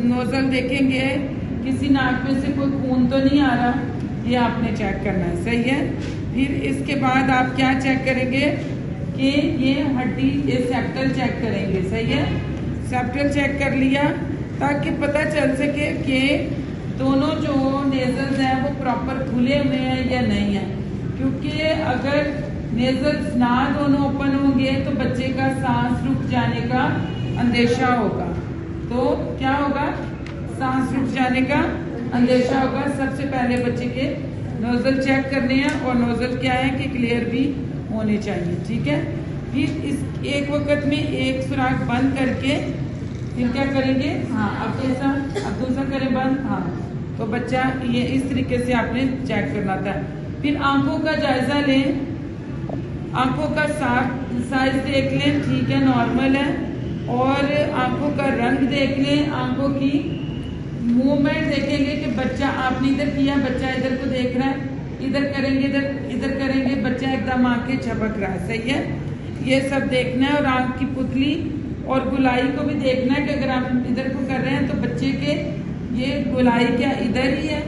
Nozzle دیکھیں گے کسی ناک میں سے کوئی خون تو نہیں آ رہا، یہ آپ نے چیک کرنا ہے، صحیح ہے۔ پھر اس کے بعد آپ کیا چیک کریں گے کہ یہ ہڈی، یہ سیپٹل چیک کریں گے، صحیح ہے۔ سیپٹل چیک کر لیا تاکہ پتہ چل سکے کہ دونوں جو نیزلز ہیں وہ پراپر کھلے ہوئے ہیں یا نہیں ہیں، کیونکہ اگر نیزلز نہ دونوں اوپن ہوں گے تو بچے کا سانس رک جانے کا اندیشہ ہوگا۔ تو کیا ہوگا؟ سانس رک جانے کا اندیشہ ہوگا۔ سب سے پہلے بچے کے نوزل چیک کرنے ہیں، اور نوزل کیا ہے کہ کلیئر بھی ہونے چاہیے، ٹھیک ہے۔ پھر اس ایک وقت میں ایک سوراخ بند کر کے پھر کیا کریں گے؟ اب کیسا؟ اب دوسرا کریں بند، تو بچہ یہ اس طریقے سے آپ نے چیک کرنا تھا۔ پھر آنکھوں کا جائزہ لیں، آنکھوں کا سائز دیکھ لیں، ٹھیک ہے، نارمل ہے، اور آنکھوں کا رنگ دیکھ لیں، آنکھوں کی موومنٹ دیکھیں گے کہ بچہ آپ نے ادھر کیا، بچہ ادھر کو دیکھ رہا ہے، ادھر کریں گے ادھر کریں گے، بچہ ایک دم آنکھیں جھپک رہا ہے، صحیح ہے۔ یہ سب دیکھنا ہے، اور آنکھ کی پتلی اور گلائی کو بھی دیکھنا ہے کہ اگر آپ ادھر کو کر رہے ہیں تو بچے کے یہ گلائی کیا ادھر ہی ہے،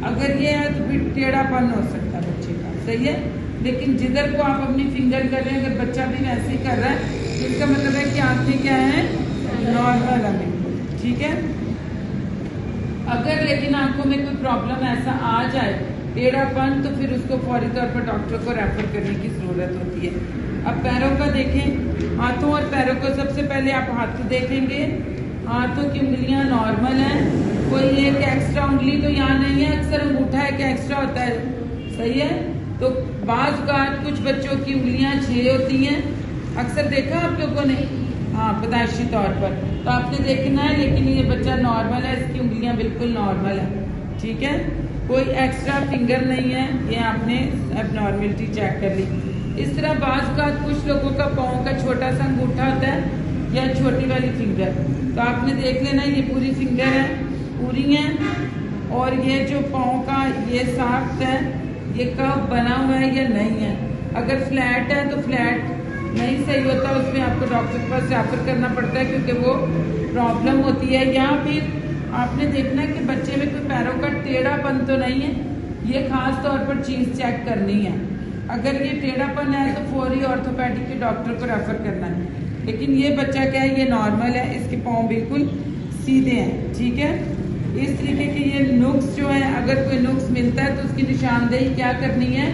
اگر یہ ہے تو پھر ٹیڑھا پن ہو سکتا ہے بچے کا، صحیح ہے۔ لیکن جدھر کو آپ اپنی فنگر کر رہے ہیں اگر بچہ بھی ویسے ہی کر رہا ہے تو اس کا مطلب ہے کہ آنکھیں کیا ہیں؟ نارمل ہے بالکل، ٹھیک ہے۔ اگر لیکن آنکھوں میں کوئی پرابلم ایسا آ جائے، ٹیڑھا پن، تو پھر اس کو فوری طور پر ڈاکٹر کو ریفر کرنے کی ضرورت ہوتی ہے۔ اب پیروں کا دیکھیں، ہاتھوں اور پیروں کو سب سے پہلے آپ ہاتھ دیکھیں گے، ہاتھوں کی انگلیاں نارمل ہیں، کوئی ایک ایکسٹرا انگلی تو یہاں نہیں ہے، اکثر انگوٹھا ہے کہ ایکسٹرا ہوتا ہے، صحیح ہے۔ تو بعض اوقات کچھ بچوں کی انگلیاں 6 ہوتی ہیں، اکثر دیکھا آپ لوگوں نے، پیدائشی طور پر، تو آپ نے دیکھنا ہے، لیکن یہ بچہ نارمل ہے، اس کی انگلیاں بالکل نارمل ہے، ٹھیک ہے، کوئی ایکسٹرا فنگر نہیں ہے، یہ آپ نے اب نارملٹی چیک کر لی۔ اس طرح بعض اوقات کچھ لوگوں کا پاؤں کا چھوٹا سا انگوٹھا ہوتا ہے یا چھوٹی والی فنگر، تو آپ نے دیکھ لینا یہ پوری فنگر ہے، پوری ہیں، اور یہ جو پاؤں کا یہ ساخت ہے یہ کب بنا ہوا ہے یا نہیں ہے، اگر فلیٹ ہے تو فلیٹ نہیں صحیح ہوتا، اس میں آپ کو ڈاکٹر کے پاس ریفر کرنا پڑتا ہے کیونکہ وہ پرابلم ہوتی ہے۔ یا پھر آپ نے دیکھنا ہے کہ بچے میں کوئی پیروں کا ٹیڑھا پن تو نہیں ہے، یہ خاص طور پر چیز چیک کرنی ہے، اگر یہ ٹیڑھا پن ہے تو فوری آرتھوپیڈک کے ڈاکٹر کو ریفر کرنا ہے، لیکن یہ بچہ کیا ہے، یہ نارمل ہے، اس کے پاؤں بالکل سیدھے ہیں، ٹھیک ہے۔ اس طریقے کے یہ نقص جو ہے، اگر کوئی نقص ملتا ہے تو اس کی نشاندہی کیا کرنی ہے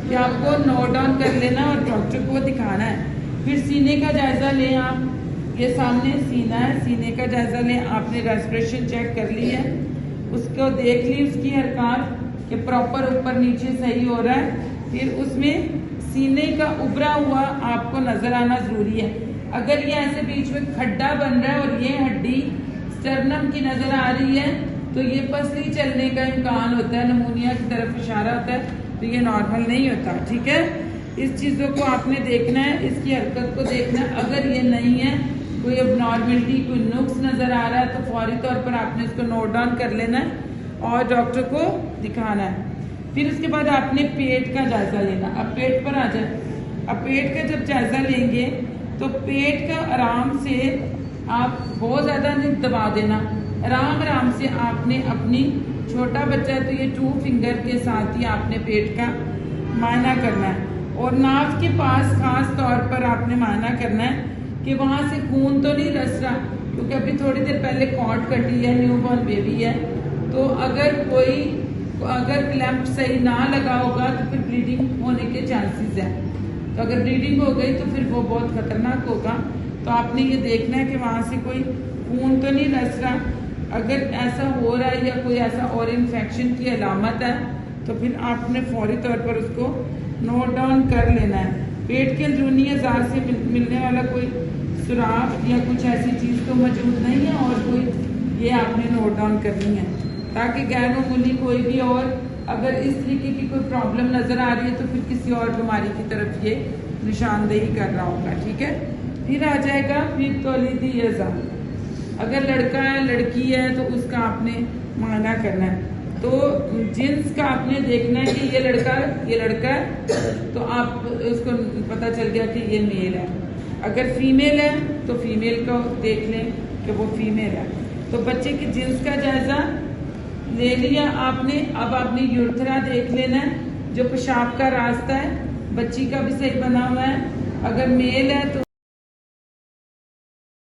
کہ آپ کو نوٹ ڈاؤن کر لینا اور ڈاکٹر کو دکھانا ہے۔ پھر سینے کا جائزہ لیں آپ، یہ سامنے سینہ ہے، سینے کا جائزہ لیں، آپ نے ریسپریشن چیک کر لی ہے، اس کو دیکھ لی اس کی حرکات کہ پراپر اوپر نیچے صحیح ہو رہا ہے، پھر اس میں سینے کا ابھرا ہوا آپ کو نظر آنا ضروری ہے، اگر یہ ایسے بیچ میں کھڈا بن رہا ہے اور یہ ہڈی سٹرنم کی نظر آ رہی ہے تو یہ پسلی چلنے کا امکان ہوتا ہے، نمونیا کی طرف اشارہ ہوتا ہے، تو یہ نارمل نہیں ہوتا، ٹھیک ہے۔ اس چیزوں کو آپ نے دیکھنا ہے، اس کی حرکت کو دیکھنا ہے، اگر یہ نہیں ہے، کوئی اب نارملٹی، کوئی نقص نظر آ رہا ہے تو فوری طور پر آپ نے اس کو نوٹ ڈاؤن کر لینا ہے اور ڈاکٹر کو دکھانا ہے۔ پھر اس کے بعد آپ نے پیٹ کا جائزہ لینا، اب پیٹ پر آ جائیں، اب پیٹ کا جب جائزہ لیں گے تو پیٹ کا آرام سے آپ بہت زیادہ نہیں دبا دینا، آرام سے آپ نے اپنی، چھوٹا بچہ ہے تو یہ 2 فنگر کے ساتھ ہی آپ نے پیٹ کا معائنہ کرنا ہے، اور ناف کے پاس خاص طور پر آپ نے معائنہ کرنا ہے کہ وہاں سے خون تو نہیں رس رہا، کیونکہ ابھی تھوڑی دیر پہلے کاٹ کٹی ہے، نیو بورن بیبی ہے، تو اگر کلیمپ صحیح نہ لگا ہوگا تو پھر بلیڈنگ ہونے کے چانسز ہیں، تو اگر بلیڈنگ ہو گئی تو پھر وہ بہت خطرناک ہوگا، تو آپ نے یہ دیکھنا ہے کہ وہاں سے کوئی خون تو نہیں رس رہا، اگر ایسا ہو رہا ہے یا کوئی ایسا اور انفیکشن کی علامت ہے تو پھر آپ نے فوری طور پر اس کو نوٹ ڈاؤن کر لینا ہے۔ پیٹ کے اندرونی اعضاء سے ملنے والا کوئی سوراخ یا کچھ ایسی چیز تو موجود نہیں ہے، اور کوئی یہ آپ نے نوٹ ڈاؤن کرنی ہے تاکہ غیر معمولی کوئی بھی اور اگر اس طریقے کی کوئی پرابلم نظر آ رہی ہے تو پھر کسی اور بیماری کی طرف یہ نشاندہی کر رہا ہوگا، ٹھیک ہے۔ پھر آ جائے گا پھر تولیدی اعضاء، اگر لڑکا ہے لڑکی ہے تو اس کا آپ نے معائنہ کرنا ہے، تو جنس کا آپ نے دیکھنا ہے کہ یہ لڑکا ہے تو آپ اس کو پتہ چل گیا کہ یہ میل ہے، اگر فیمیل ہے تو فیمیل کو دیکھ لیں کہ وہ فیمیل ہے، تو بچے کی جنس کا جائزہ لے لیا آپ نے. اب آپ نے یورتھرا دیکھ لینا ہے جو پیشاب کا راستہ ہے, بچی کا بھی صحیح بنا ہوا ہے. اگر میل ہے تو